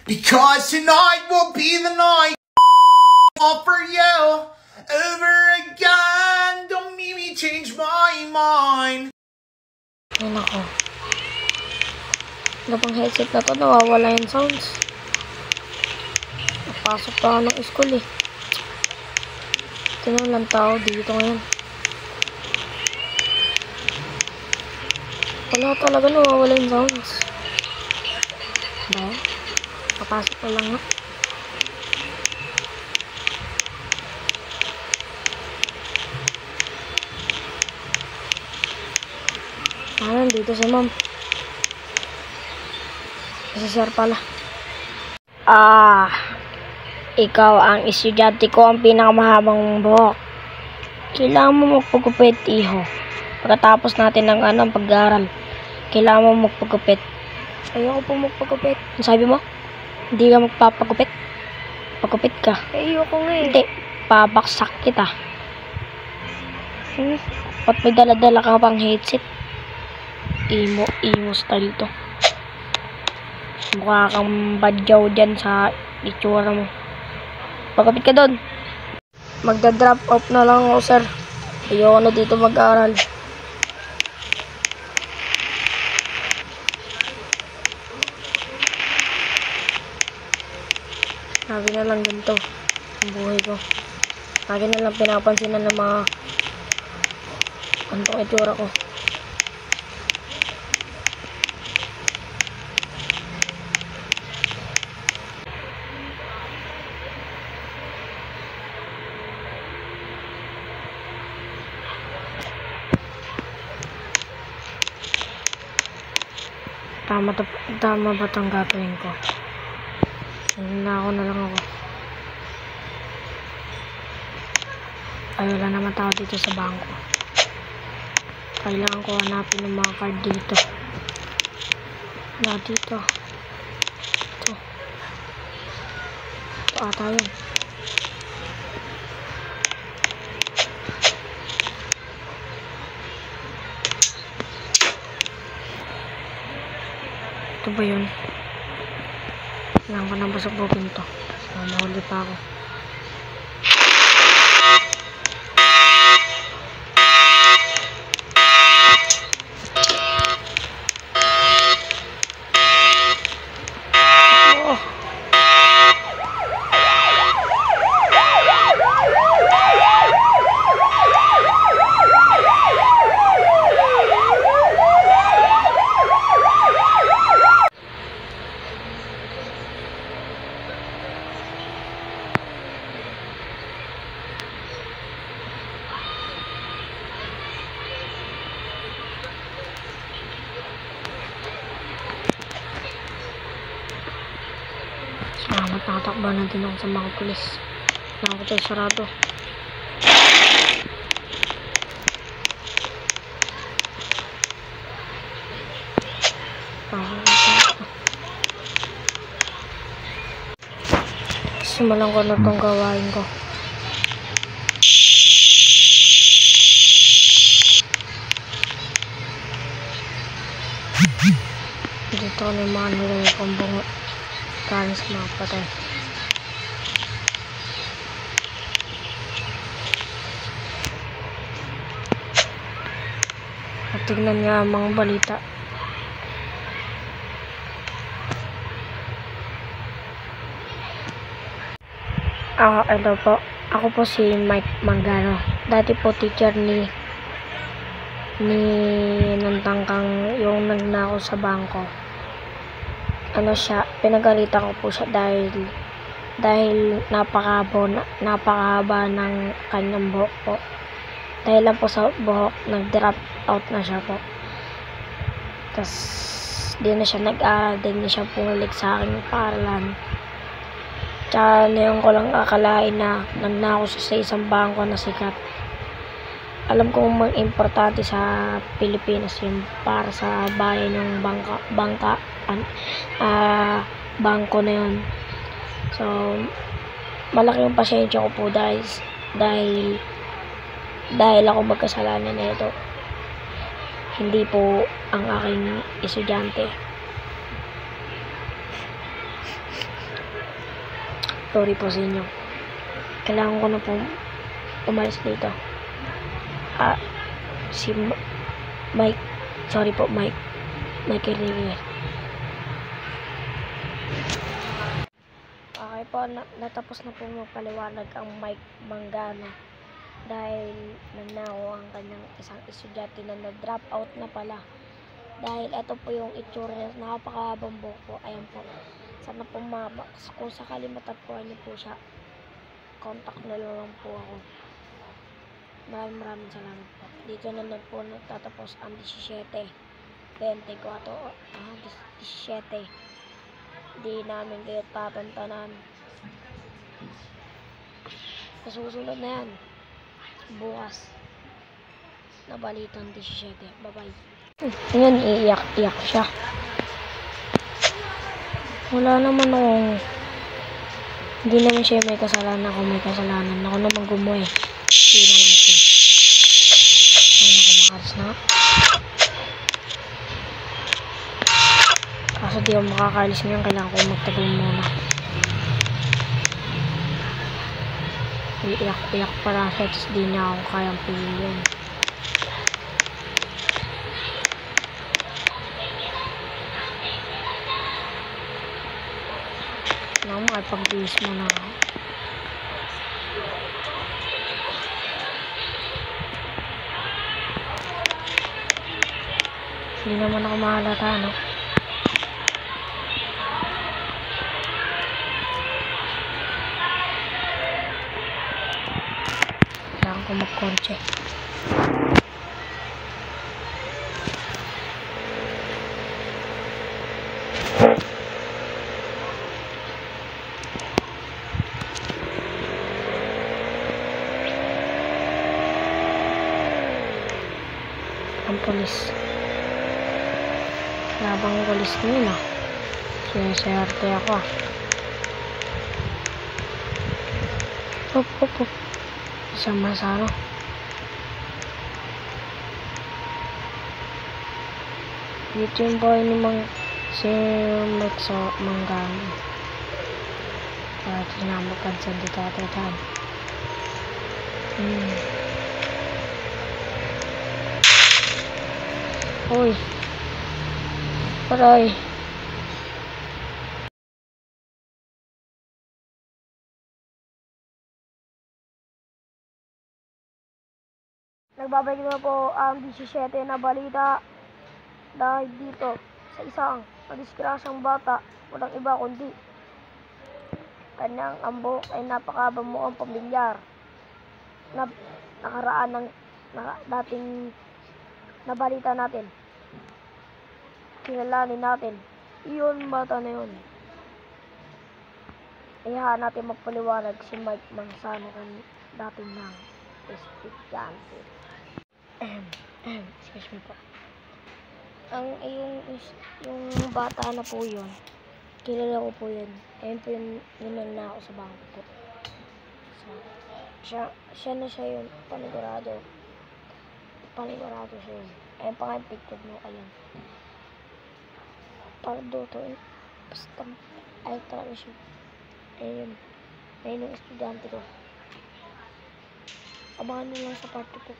Because tonight will be the night all for you over again. Don't make me change my mind. Ay nako. Ano pang headset na to? Nawawala yung sounds. Napasok pa ako ng school eh. Ito na lang tao dito ngayon. Wala talaga, nawawala yung sounds. Ba? Papasok pa lang nga. Dito si ma'am. Kasi-share pala. Ikaw ang estudyante ko ang pinakamahabang buhok. Kailangan mo magpagupit, iho. Pagkatapos natin ng pag-aaral, kailangan mo magpagupit. Ayoko po magpagupit. Ano sabi mo? Hindi ka magpapagupit? Pagupit ka. Ayoko nga eh. Hindi. Babaksak kita. Ba't may dala-dala ka pang headset? Emo style to. Mukha kang badyaw dyan sa itsura mo. Pagkapit ka doon. Magda-drop off na lang ako, sir. Ayoko na dito mag-aaral. Sabi na lang ganito ang buhay ko. Lagi na lang pinapansin na ng mga antong itsura ko. Tama ba itong gagawin ko? Nanako na lang ako. Ay, wala naman tao dito sa bangko. Kailangan ko hanapin ng mga card dito. Wala dito. Ito ata yun. Ito ba yun? Kailangan ko nang basag-bugin to. Mahuli pa ako. Salamat, nakatakba na din ako sa mga pulis. Nakakot ay sarado. Simulan ko na itong gawain ko. Dito ko na yung mga nilagay kong bungo. Kain sa mga patay. At tignan nga ang mga balita. Hello po. Ako po si Mike Mangano. Dati po teacher ni Nantangkang yung nagnakaw sa bangko. Pinagalitan ko po siya dahil napakahaba ng kanyang buhok po. Dahil lang po sa buhok, nag-drop out na siya po. Tas di na siya nag-aaral, di na siya pumulik sa aking paaralan. Tsaka ngayon ko lang akalain na nagnakaw siya sa isang bangko na sikat. Alam kong importante sa Pilipinas yun para sa bayan ng bangko na yun. So, malaki yung pasensya ko po dahil ako magkasalanan na ito. Hindi po ang aking estudyante. Sorry po sa inyo. Kailangan ko na po umalis dito. Si Mike. Sorry po, Mike. Mike Enrique. Okay po, natapos na po magpaliwanag ang Mike Mangana dahil nagnakaw ang kanyang isang estudyante na nag-drop out na pala. Dahil ito po yung itsura niya, napakahabang buhok po. Ayan po. Sana po kung sakali matagpuan niyo po siya, contact na lang po ako. Maraming salamat po. Dito na po nagtatapos ang 17. Di namin kayo tatantanan. Nasusunod na yan. Bukas. Na balitang 17. Bye-bye. Ngayon, iiyak-iyak siya. Wala naman akong... Hindi naman siya may kasalanan. Ako may kasalanan. Ako naman gumoy. Hindi naman siya. Ay, nakamakaras na. Kaso di ako makakalis ngayon. Kailangan ko magtagal muna. Iiyak-iyak para siya. Tapos di na ako kayang piliin. Makipag-bihis mo na ako. Hindi naman ako mahalata, no? Kailangan ko mag-kotse. Ang pulis. Labang pulis nila. Sinaserte ako. Hop. Isang masano. Dito yung boy ni si Max Mangana. Para tinamakan sa dito. Uy. Aray. Nagbabalik na po ang 17 na balita dahil dito sa isang madiskrasyang bata, walang iba kundi kanyang ambo ay napakabang mukhang pamilyar na nakaraan ng dating nabalita natin. Kilalanin natin. Iyon, bata na yun. Ayahan natin magpaliwanag si Mike Mangsano kung dating ng estudyante. Excuse me po. Yung bata na po yun, kilala ko po yun. Ayun po yung na ako sa bangko po. So, siya na siya yun. Panigurado siya yun. Ayun pa nga yung picture mo. Ayun. Pardo to eh. Basta. Ayun talaga siya. Ayun. Ayun yung estudyante ko. Abangan nyo lang sa part 2 po.